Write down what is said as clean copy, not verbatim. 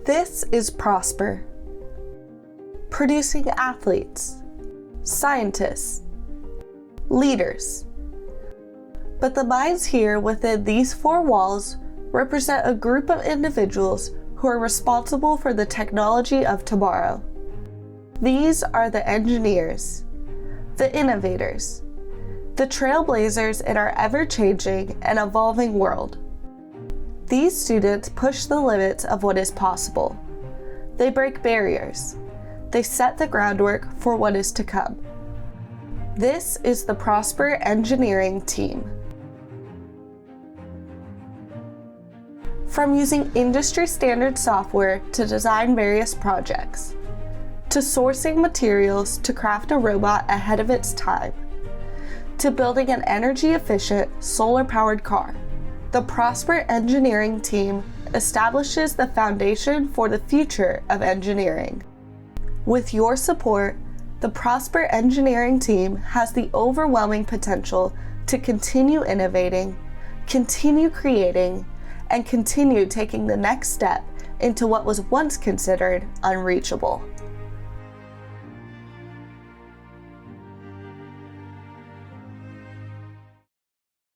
This is Prosper, producing athletes, scientists, leaders. But the minds here within these four walls represent a group of individuals who are responsible for the technology of tomorrow. These are the engineers, the innovators, the trailblazers in our ever-changing and evolving world. These students push the limits of what is possible. They break barriers. They set the groundwork for what is to come. This is the Prosper Engineering Team. From using industry-standard software to design various projects, to sourcing materials to craft a robot ahead of its time, to building an energy-efficient, solar-powered car, the Prosper Engineering Team establishes the foundation for the future of engineering. With your support, the Prosper Engineering Team has the overwhelming potential to continue innovating, continue creating, and continue taking the next step into what was once considered unreachable.